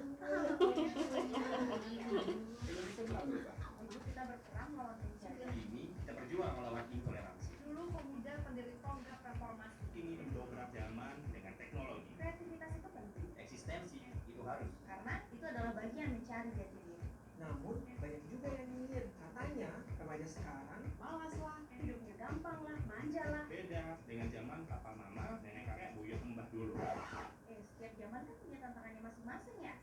Kita berperang melawan penjara. Ini kita berjuang melawan intoleransi. Dulu pemuda pendiri tonggak reformasi. Kini mendobrak zaman dengan teknologi. Kreativitas itu penting Eksistensi itu harus. karena itu adalah bagian mencari jati diri. Namun banyak juga yang nyinyir, katanya remaja sekarang malas lah. Hidupnya gampang lah, manja lah. Beda dengan zaman papa mama, nenek kakek buyut mbah dulu. Setiap zaman kan punya tantangannya masing-masing ya.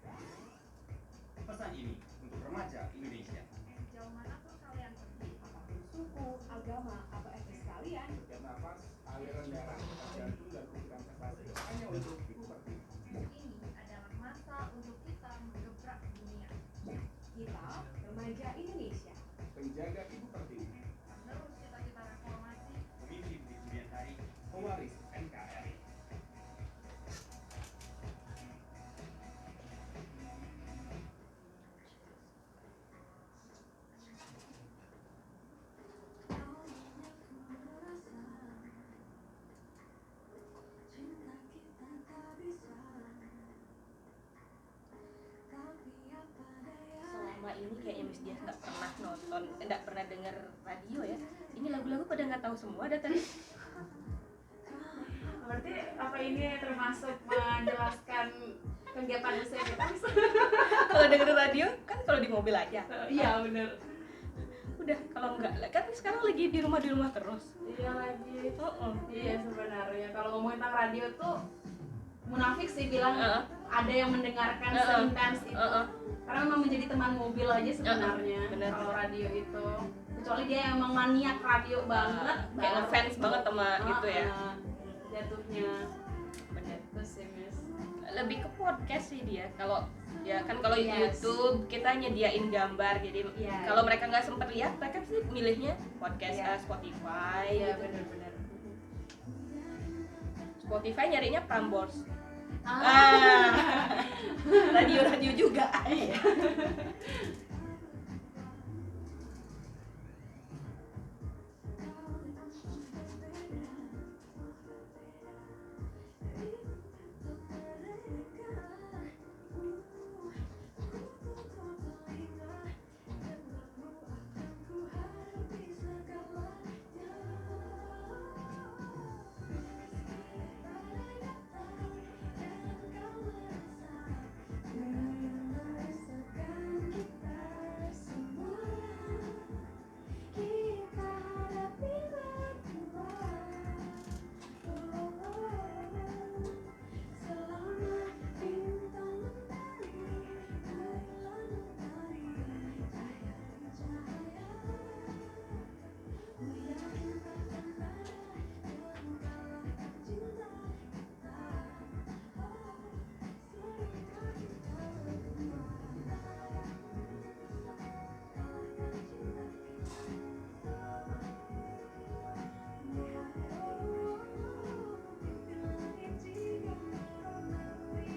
Pesan ini untuk remaja Indonesia. Sejauh mana pun kalian pergi, apapun suku, agama, atau etnis kalian, Setiap nafas, aliran darah, jantung dan program prestasi hanya untuk ibu pertiwi. ini adalah masa untuk kita menggebrak dunia. Kita, remaja Indonesia, Penjaga ibu pertiwi, menerus cita-cita reformasi. Pemimpin di kemudian hari, pewaris NKRI. Selama ini kayaknya Miss Dias nggak pernah nonton, nggak pernah denger radio ya. Ini lagu-lagu pada nggak tahu semua ada tadi. Berarti ini termasuk menjelaskan kegiatan usia kita. Kalau dengerin radio kan kalau di mobil aja. Iya bener. Udah, kalau enggak kan sekarang lagi di rumah terus. Iya lagi. Heeh. Iya sebenarnya kalau ngomongin tentang radio tuh munafik sih bilang Heeh. ada yang mendengarkan Heeh. seintens itu. Heeh. Karena memang menjadi teman mobil aja sebenarnya. Bener. Kalau radio itu kecuali dia emang maniak radio banget, Kayak ngefans banget sama gitu ya. Jatuhnya. Bener. Itu sih Miss. Lebih ke podcast sih dia. Kalau ya kan kalau Yes. YouTube kita nyediain gambar, jadi Iya, kalau iya. mereka nggak sempet lihat, mereka sih milihnya podcast Iya. Spotify. Iya gitu. benar-benar. Spotify nyarinya Prambors. Ah. Radio juga. Iya.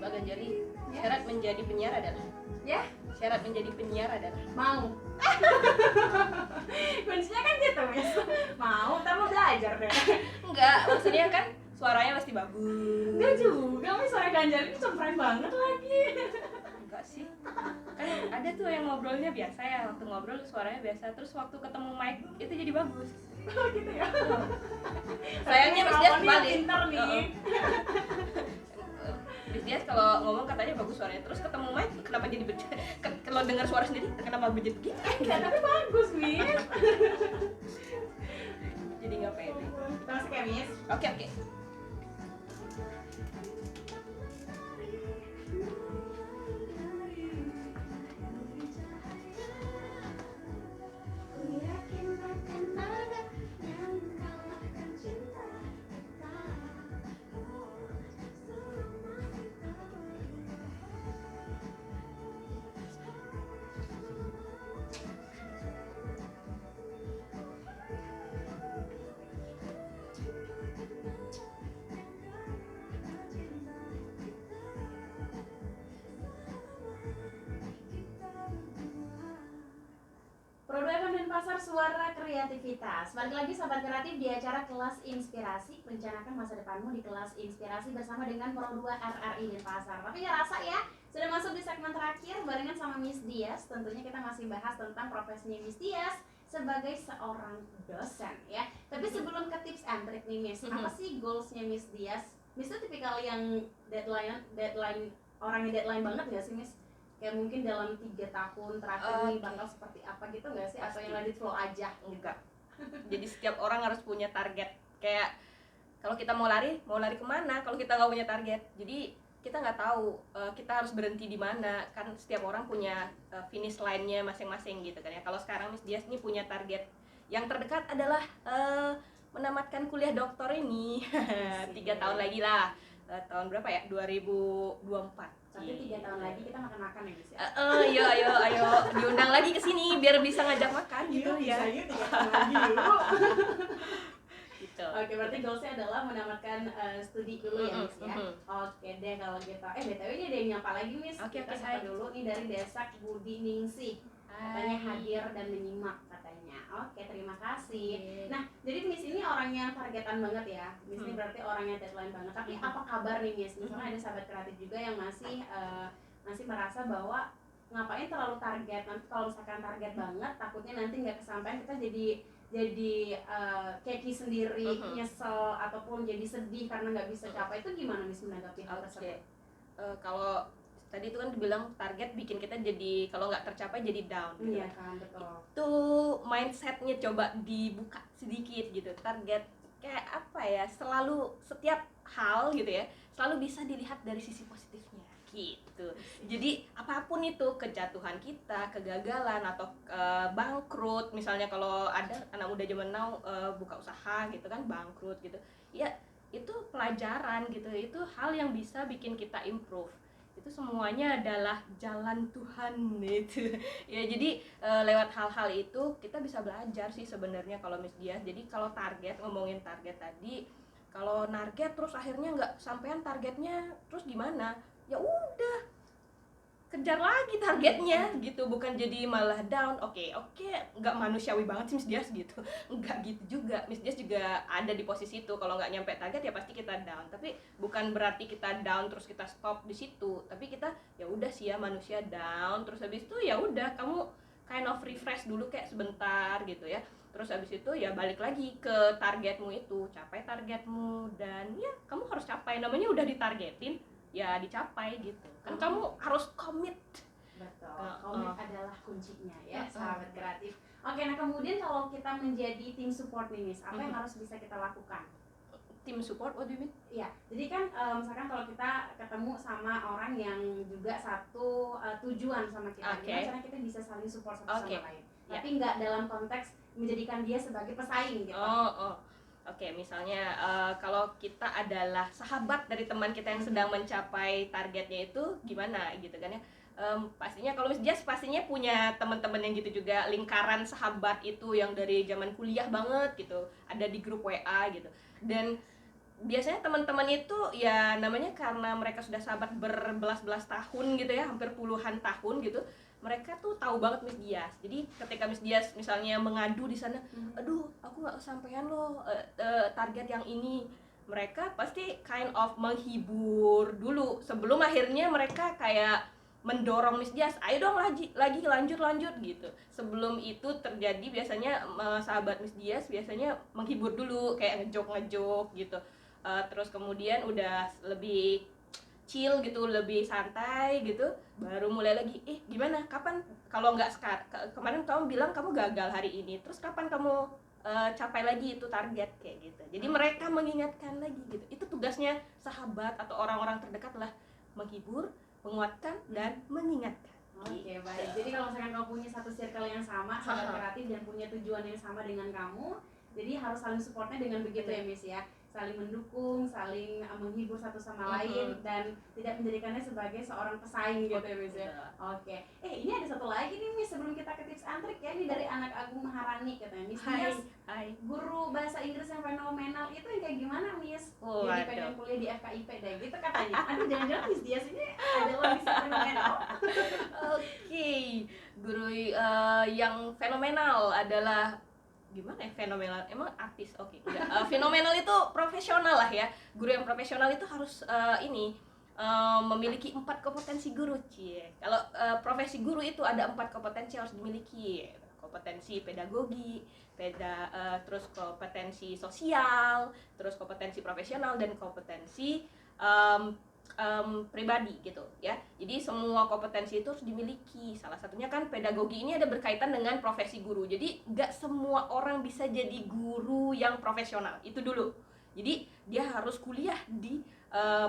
Mbak Ganjari, syarat menjadi penyiar adalah Ya, syarat menjadi penyiar adalah mau. Kuncinya kan gitu, Miss. Mau, ntar mau belajar deh. enggak, maksudnya kan suaranya pasti bagus. Enggak juga, Miss. Suara Ganjar ini cempreng banget lagi. Enggak sih, kan ada tuh yang ngobrolnya biasa ya, waktu ngobrol suaranya biasa, terus waktu ketemu mic itu jadi bagus. Oh gitu ya. Sayangnya Miss Dias Mikrofonnya kebalik. pinter nih. Miss Dias kalau ngomong katanya bagus suaranya, terus ketemu mic kenapa jadi kalau dengar suara sendiri kenapa bejat gitu? Ya, tapi bagus, Miss. Jadi nggak pede. Kita masuk ya, Miss. Oke. Produk dan Pasar Suara Kreativitas. Balik lagi Sobat Kreatif di acara Kelas Inspirasi. Rencanakan masa depanmu di Kelas Inspirasi bersama dengan Pro 2 RRI Denpasar. Tapi nggak rasa ya, sudah masuk di segmen terakhir barengan sama Miss Dias. Tentunya kita masih bahas tentang profesinya Miss Dias sebagai seorang dosen ya. Tapi sebelum ke tips and trick nih Miss, apa sih goalsnya Miss Dias? Miss itu tipikal yang deadline orangnya deadline banget nggak sih Miss? Kayak mungkin dalam 3 tahun terakhir nih Oke. bakal seperti apa gitu nggak sih? Atau Pasti. yang lanjut flow aja? Enggak. Jadi setiap orang harus punya target. Kayak kalau kita mau lari kemana? Kalau kita nggak punya target, jadi kita nggak tahu kita harus berhenti di mana. Kan setiap orang punya finish line-nya masing-masing gitu kan ya. Kalau sekarang Miss Dias ini punya target yang terdekat adalah menamatkan kuliah doktor ini 3 tahun lagi lah. Tahun berapa ya? 2024. Tapi 3 tahun lagi kita makan-makan ya Miss ya? Ayo diundang lagi ke sini biar bisa ngajak makan gitu ya. Bisanya 3 tahun lagi yuk. Gitu. Oke, berarti goalsnya adalah menamatkan studi dulu ya Miss ya. Oke deh kalau gitu. BTW ini ada yang nyapa lagi Miss. Oke, Kita oke, sapa hai. dulu nih dari Desak Budi Ningsih. Katanya hadir dan menyimak katanya. Oke, terima kasih. Nah, jadi Miss ini orang yang targetan banget ya. Miss ini berarti orang yang deadline banget. Tapi apa kabar nih Miss? Misalnya ada sahabat kreatif juga yang masih merasa bahwa ngapain terlalu target. Nanti kalau misalkan target banget, takutnya nanti nggak kesampaian, kita jadi jadi keki sendiri, Mhm. nyesel ataupun jadi sedih karena nggak bisa capai, itu gimana Miss menanggapi hal Oke. tersebut? Kalau tadi itu kan dibilang target bikin kita jadi kalau nggak tercapai jadi down gitu. Iya kan, betul. Itu mindsetnya coba dibuka sedikit gitu. Target kayak apa ya, selalu setiap hal gitu ya selalu bisa dilihat dari sisi positifnya gitu. Jadi apapun itu, kejatuhan kita, kegagalan atau bangkrut, misalnya kalau ada anak muda zaman now buka usaha gitu kan bangkrut gitu ya, itu pelajaran gitu, itu hal yang bisa bikin kita improve. Itu semuanya adalah jalan Tuhan gitu ya. Jadi lewat hal-hal itu kita bisa belajar sih sebenarnya kalau Miss Dias. Jadi kalau target, ngomongin target tadi, kalau target terus akhirnya nggak sampean targetnya, terus gimana? Ya udah, kejar lagi targetnya gitu, bukan jadi malah down. Oke, nggak manusiawi banget sih Miss Dias gitu, nggak gitu juga. Miss Dias juga ada di posisi itu, kalau nggak nyampe target ya pasti kita down, tapi bukan berarti kita down terus kita stop di situ, tapi kita ya udah sih ya, manusia down, terus habis itu ya udah kamu kind of refresh dulu kayak sebentar gitu ya, terus habis itu ya balik lagi ke targetmu itu, capai targetmu, dan ya kamu harus capai, namanya udah ditargetin ya dicapai gitu kan. Kamu harus komit. Betul, Heeh. komit adalah kuncinya ya, Heeh. sahabat kreatif. Oke, nah kemudian kalau kita menjadi tim support nih Miss, apa yang harus bisa kita lakukan? Tim support, what do you mean? Iya, jadi kan misalkan kalau kita ketemu sama orang yang juga satu tujuan sama kita, Oke. gimana caranya kita bisa saling support satu Oke. sama lain, Ya. tapi nggak dalam konteks menjadikan dia sebagai pesaing gitu. Oke, misalnya kalau kita adalah sahabat dari teman kita yang sedang mencapai targetnya itu gimana gitu kan ya. Pastinya kalau Miss Jas pastinya punya teman-teman yang gitu juga, lingkaran sahabat itu yang dari zaman kuliah banget gitu, ada di grup WA gitu. Dan biasanya teman-teman itu ya namanya karena mereka sudah sahabat berbelas-belas tahun gitu ya, hampir puluhan tahun gitu, mereka tuh tahu banget Miss Dias. Jadi ketika Miss Dias misalnya mengadu di sana, aduh aku nggak kesampaian loh target yang ini, mereka pasti kind of menghibur dulu sebelum akhirnya mereka kayak mendorong Miss Dias, ayo dong lagi lanjut gitu. Sebelum itu terjadi biasanya sahabat Miss Dias biasanya menghibur dulu, kayak ngejok gitu. Terus kemudian udah lebih chill gitu, lebih santai gitu, baru mulai lagi, gimana, kapan, kalau nggak kemarin kamu bilang kamu gagal hari ini, terus kapan kamu capai lagi itu target, kayak gitu. Jadi mereka mengingatkan lagi gitu. Itu tugasnya sahabat atau orang-orang terdekat lah, menghibur, menguatkan, dan mengingatkan. Oke, baik. Jadi kalau misalkan kamu punya satu circle yang sama, sahabat kreatif, dan punya tujuan yang sama dengan kamu, jadi harus saling supportnya dengan begitu ya Miss ya, saling mendukung, saling menghibur satu sama lain, dan tidak menjadikannya sebagai seorang pesaing gitu ya Miss ya. Oke, ini ada satu lagi nih Miss sebelum kita ke tips and trick ya, ini dari anak Agung Maharani katanya, Miss Dias, Hai. guru bahasa Inggris yang fenomenal itu yang kayak gimana Miss? Oh, Jadi pengen kuliah di FKIP deh gitu katanya. Aduh, jangan-jangan Miss Dias ini adalah Miss fenomenal. Oke, guru yang fenomenal adalah gimana ya, fenomenal emang artis? Oke, enggak. Fenomenal itu profesional lah ya. Guru yang profesional itu harus memiliki 4 kompetensi guru, cie. Kalau profesi guru itu ada 4 kompetensi harus dimiliki. Kompetensi pedagogi, terus kompetensi sosial, terus kompetensi profesional, dan kompetensi pribadi gitu ya. Jadi semua kompetensi itu harus dimiliki. Salah satunya kan pedagogi ini ada berkaitan dengan profesi guru. Jadi nggak semua orang bisa jadi guru yang profesional. Itu dulu. Jadi dia harus kuliah di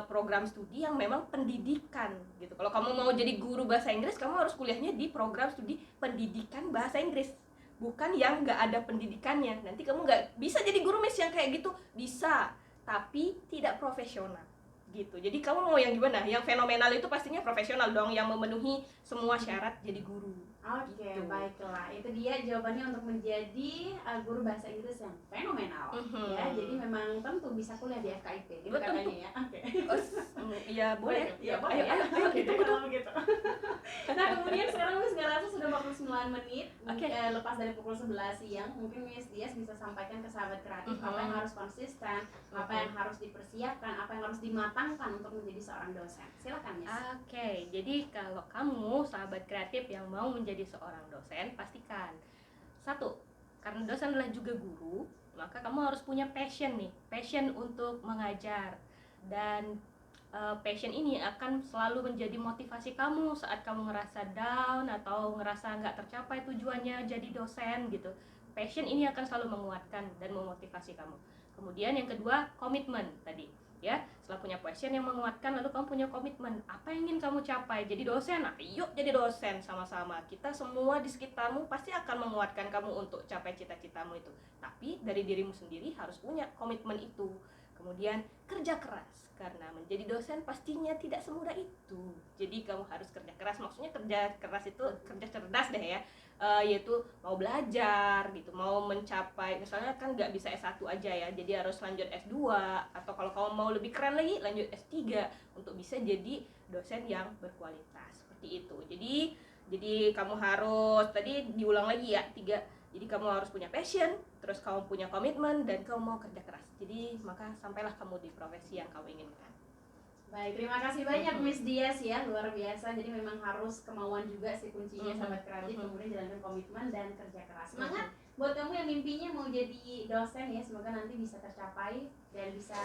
program studi yang memang pendidikan gitu. Kalau kamu mau jadi guru bahasa Inggris, kamu harus kuliahnya di program studi pendidikan bahasa Inggris, bukan yang nggak ada pendidikannya. Nanti kamu nggak bisa jadi guru Miss yang kayak gitu. Bisa, tapi tidak profesional gitu. Jadi kamu mau yang gimana? Yang fenomenal itu pastinya profesional dong, yang memenuhi semua syarat jadi guru. Oke, Gitu. baiklah. Itu dia jawabannya untuk menjadi guru bahasa Inggris yang fenomenal. Ya, jadi memang tentu bisa kuliah di FKIP gitu Betul. katanya ya. Oke. Iya boleh. Ya, boleh Ayo, ya. ayo, Oke, gitu. kalau begitu. Nah, kemudian sekarang Miss nggak rasa sudah 49 menit. Oke. Lepas dari pukul 11 siang, mungkin Miss Dias bisa sampaikan ke sahabat kreatif apa yang harus konsisten, apa yang harus dipersiapkan, apa yang harus dimatangkan untuk menjadi seorang dosen. Silakan Miss. Oke, jadi kalau kamu sahabat kreatif yang mau menjadi seorang dosen, pastikan 1. karena dosen adalah juga guru, maka kamu harus punya passion nih, passion untuk mengajar. Dan passion ini akan selalu menjadi motivasi kamu saat kamu ngerasa down atau ngerasa nggak tercapai tujuannya jadi dosen gitu. Passion ini akan selalu menguatkan dan memotivasi kamu. Kemudian yang kedua, komitmen tadi. Ya, setelah punya passion yang menguatkan, lalu kamu punya komitmen. Apa yang ingin kamu capai? Jadi dosen, yuk jadi dosen sama-sama. Kita semua di sekitarmu pasti akan menguatkan kamu untuk capai cita-citamu itu. Tapi dari dirimu sendiri harus punya komitmen itu. Kemudian kerja keras, karena menjadi dosen pastinya tidak semudah itu. Jadi kamu harus kerja keras, maksudnya kerja keras itu kerja cerdas deh ya. Yaitu mau belajar gitu, mau mencapai, misalnya kan nggak bisa S1 aja ya, jadi harus lanjut S2, atau kalau kamu mau lebih keren lagi lanjut S3 untuk bisa jadi dosen yang berkualitas, seperti itu. Jadi kamu harus, tadi diulang lagi ya, 3. Jadi kamu harus punya passion, terus kamu punya komitmen, dan kamu mau kerja keras. Jadi maka sampailah kamu di profesi yang kamu inginkan. Baik, terima kasih banyak Miss Dias ya, luar biasa. Jadi memang harus kemauan juga sih kuncinya sahabat kreatif, kemudian jalankan komitmen dan kerja keras. Semangat buat kamu yang mimpinya mau jadi dosen ya, semoga nanti bisa tercapai dan bisa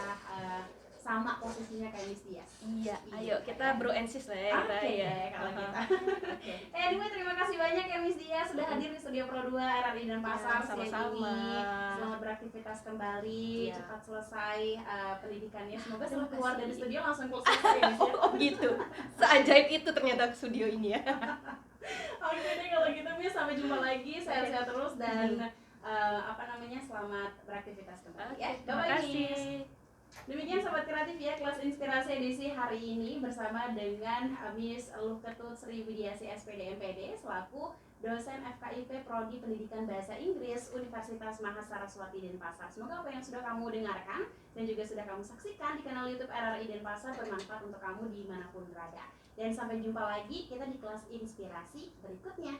sama posisinya kayak Miss Dias. Iya, ayo kita bro and sis lah ya. Oke Kita, deh kalau kita. Oke. Anyway, terima kasih banyak ya Miss Dias sudah hadir di Studio Pro 2 RRI Denpasar siang sama-sama. ini. Selamat beraktivitas kembali, Iya. cepat selesai pendidikannya. Semoga Terima setelah keluar kasih. dari studio langsung selesai ya, Miss ya. Oh gitu, seajaib itu ternyata studio ini ya. Oke deh kalau gitu Miss, sampai jumpa lagi, sehat-sehat terus dan selamat beraktivitas kembali ya. Terima Bye-bye, kasih. Miss. Demikian Sobat Kreatif ya, kelas inspirasi edisi hari ini bersama dengan Miss Luh Ketut Sri Widiasi SPD MPD selaku dosen FKIP Prodi Pendidikan Bahasa Inggris Universitas Mahasaraswati Denpasar. Semoga apa yang sudah kamu dengarkan dan juga sudah kamu saksikan di kanal YouTube RRI Denpasar bermanfaat untuk kamu dimanapun berada. Dan sampai jumpa lagi kita di kelas inspirasi berikutnya.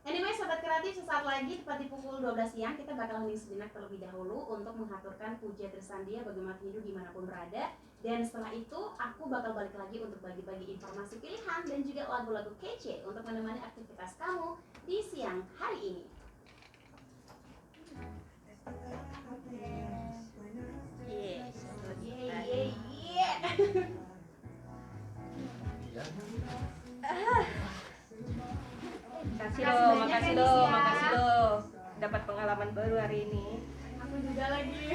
Anyway, Sobat Kreatif, sesaat lagi tepat di pukul 12 siang kita bakal hening sejenak terlebih dahulu untuk mengaturkan puja tersandia bagi umat Hindu dimanapun berada. Dan setelah itu aku bakal balik lagi untuk bagi-bagi informasi pilihan dan juga lagu-lagu kece untuk menemani aktivitas kamu di siang hari ini. Makasih loh, dapat pengalaman baru hari ini. Aku juga lagi.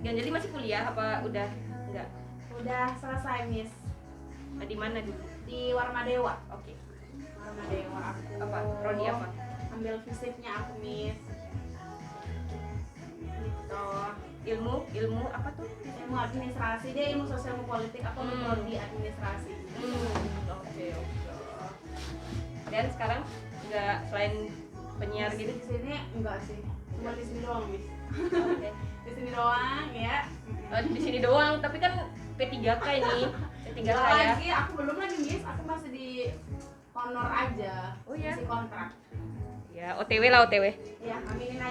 Jadi masih kuliah apa udah enggak? Udah selesai, Miss. Di mana dulu? Di Warma Dewa. Oke. Warma Dewa aku. Apa? Prodi apa? Ambil fisiknya aku, Miss. Gitu. Ilmu apa tuh? Ilmu administrasi, dia ilmu sosial dan politik, aku ambil prodi administrasi. Oke. Dan sekarang nggak selain penyiar gitu? Di sini enggak sih, cuma di sini doang, Miss. Oke. Di sini doang ya. Di sini doang, tapi kan P3K ini. P3K Enggak ya. lagi, aku belum lagi, Miss. Aku masih di honor aja. Oh, ya? Masih kontrak. Ya, OTW lah OTW. Ya, aminin aja.